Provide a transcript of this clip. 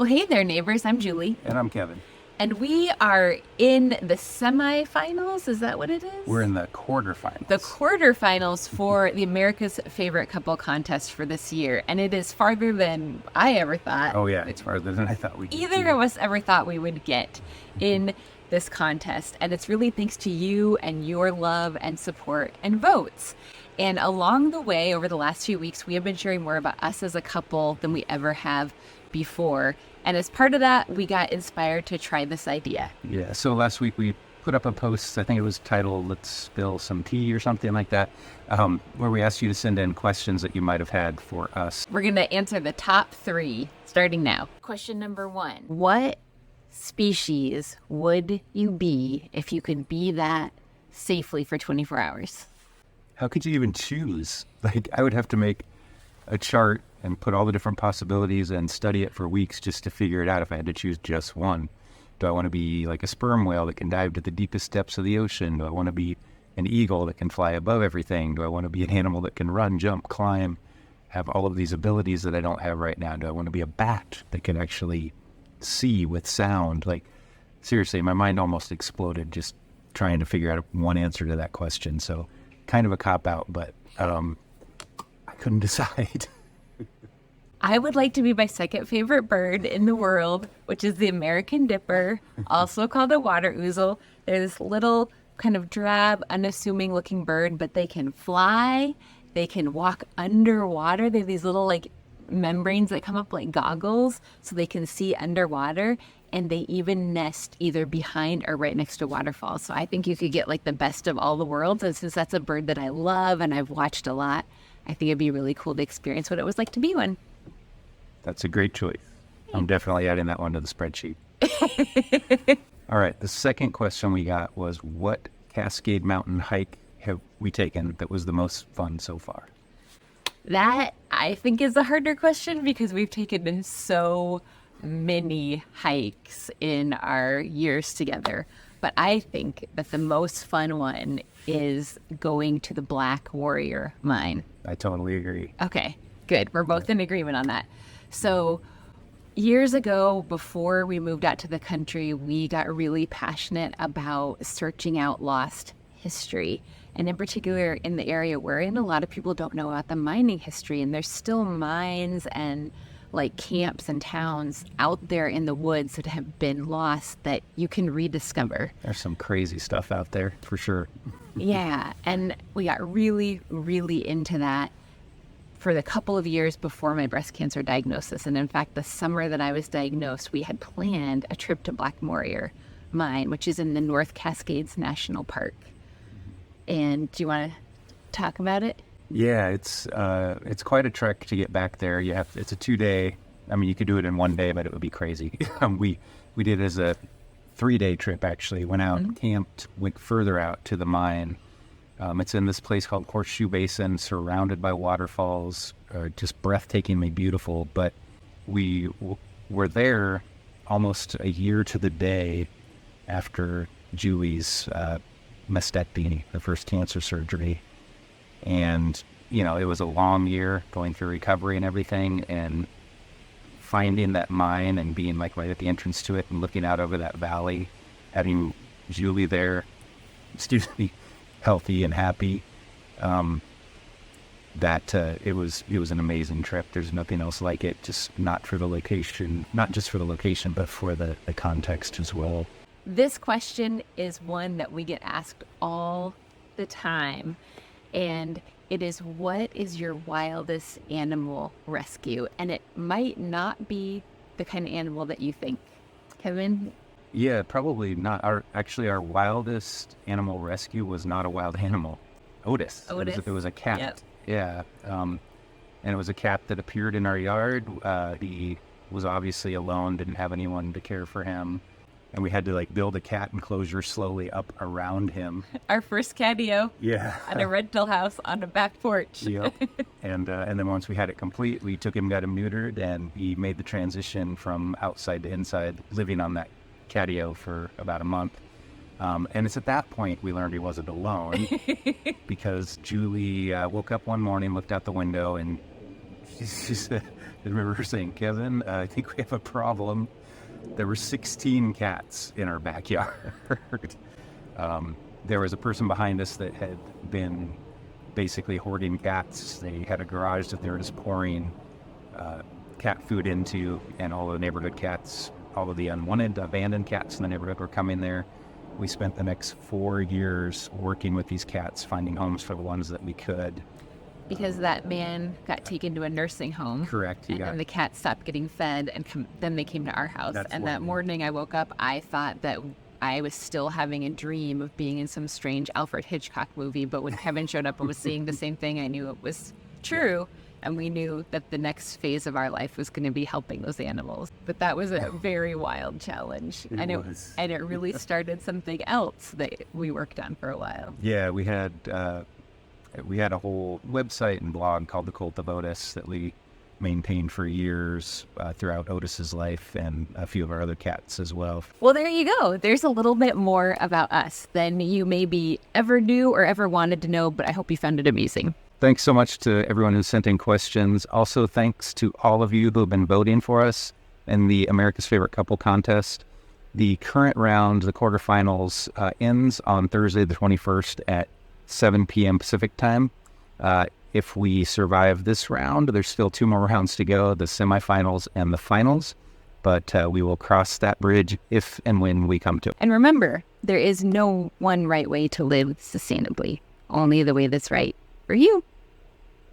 Well, hey there, neighbors. I'm Julie. And I'm Kevin. And we are in the semifinals. Is that what it is? We're in the quarterfinals. The quarterfinals for the America's Favorite Couple contest for this year. And it is farther than I ever thought. Oh, yeah. It's farther than I thought we could. Either of us ever thought we would get in this contest. And it's really thanks to you and your love and support and votes. And along the way, over the last few weeks, we have been sharing more about us as a couple than we ever have before. And as part of that, we got inspired to try this idea. Yeah, so last week we put up a post, I think it was titled, Let's Spill Some Tea or something like that, where we asked you to send in questions that you might have had for us. We're going to answer the top 3 starting now. Question number 1. What species would you be if you could be that safely for 24 hours? How could you even choose? Like, I would have to make a chart and put all the different possibilities and study it for weeks just to figure it out if I had to choose just one. Do I want to be like a sperm whale that can dive to the deepest depths of the ocean? Do I want to be an eagle that can fly above everything? Do I want to be an animal that can run, jump, climb, have all of these abilities that I don't have right now? Do I want to be a bat that can actually see with sound? Like, seriously, my mind almost exploded just trying to figure out one answer to that question. So kind of a cop-out, but I couldn't decide. I would like to be my second favorite bird in the world, which is the American dipper, also called a water ouzel. They're this little kind of drab, unassuming looking bird, but they can fly. They can walk underwater. They have these little like membranes that come up like goggles so they can see underwater. And they even nest either behind or right next to waterfalls. So I think you could get like the best of all the worlds. And since that's a bird that I love and I've watched a lot, I think it'd be really cool to experience what it was like to be one. That's a great choice. I'm definitely adding that one to the spreadsheet. All right. The second question we got was, what Cascade Mountain hike have we taken that was the most fun so far? That, I think, is a harder question because we've taken so many hikes in our years together. But I think that the most fun one is going to the Black Warrior Mine. I totally agree. Okay, good. We're both in agreement on that. So years ago, before we moved out to the country, we got really passionate about searching out lost history. And in particular, in the area we're in, a lot of people don't know about the mining history. And there's still mines and like camps and towns out there in the woods that have been lost that you can rediscover. There's some crazy stuff out there, for sure. Yeah, and we got really, really into that for the couple of years before my breast cancer diagnosis. And in fact, the summer that I was diagnosed, we had planned a trip to Black Warrior Mine, which is in the North Cascades National Park. And do you want to talk about it? Yeah, it's quite a trek to get back there. It's a 2-day. I mean, you could do it in 1 day, but it would be crazy. We did it as a 3-day trip, actually. Went out, camped, went further out to the mine. It's in this place called Horseshoe Basin, surrounded by waterfalls, just breathtakingly beautiful. But we were there almost a year to the day after Julie's mastectomy, the first cancer surgery. And, you know, it was a long year going through recovery and everything, and finding that mine and being like right at the entrance to it and looking out over that valley, having Julie there, excuse me, healthy and happy, it was an amazing trip. There's nothing else like it, just not for the location, not just for the location, but for the context as well. This question is one that we get asked all the time. And it is, what is your wildest animal rescue? And it might not be the kind of animal that you think. Kevin? Yeah, probably not. Our wildest animal rescue was not a wild animal. Otis. It was a cat. Yep. Yeah. And it was a cat that appeared in our yard. He was obviously alone, didn't have anyone to care for him. And we had to like build a cat enclosure slowly up around him. Our first catio. Yeah. At a rental house on a back porch. Yep. And then once we had it complete, we took him, got him neutered, and he made the transition from outside to inside, living on that catio for about a month. And it's at that point we learned he wasn't alone because Julie woke up one morning, looked out the window, and she said, I remember saying, Kevin, I think we have a problem. There were 16 cats in our backyard. There was a person behind us that had been basically hoarding cats. They had a garage that they were just pouring cat food into, and all the neighborhood cats, all of the unwanted, abandoned cats in the neighborhood were coming there. We spent the next 4 years working with these cats, finding homes for the ones that we could. Because that man got taken to a nursing home. Correct. And the cats stopped getting fed, and then they came to our house. And that morning I woke up, I thought that I was still having a dream of being in some strange Alfred Hitchcock movie. But when Kevin showed up and was seeing the same thing, I knew it was true. And we knew that the next phase of our life was going to be helping those animals. But that was a very wild challenge. And it really started something else that we worked on for a while. Yeah, we had a whole website and blog called The Cult of Otis that we maintained for years throughout Otis's life, and a few of our other cats as well. Well, there you go. There's a little bit more about us than you maybe ever knew or ever wanted to know, but I hope you found it amusing. Thanks so much to everyone who sent in questions. Also, thanks to all of you who have been voting for us in the America's Favorite Couple contest. The current round, the quarterfinals, ends on Thursday the 21st at 7 p.m. Pacific time. If we survive this round, there's still 2 more rounds to go, the semifinals and the finals. But we will cross that bridge if and when we come to it. And remember, there is no one right way to live sustainably, only the way that's right for you.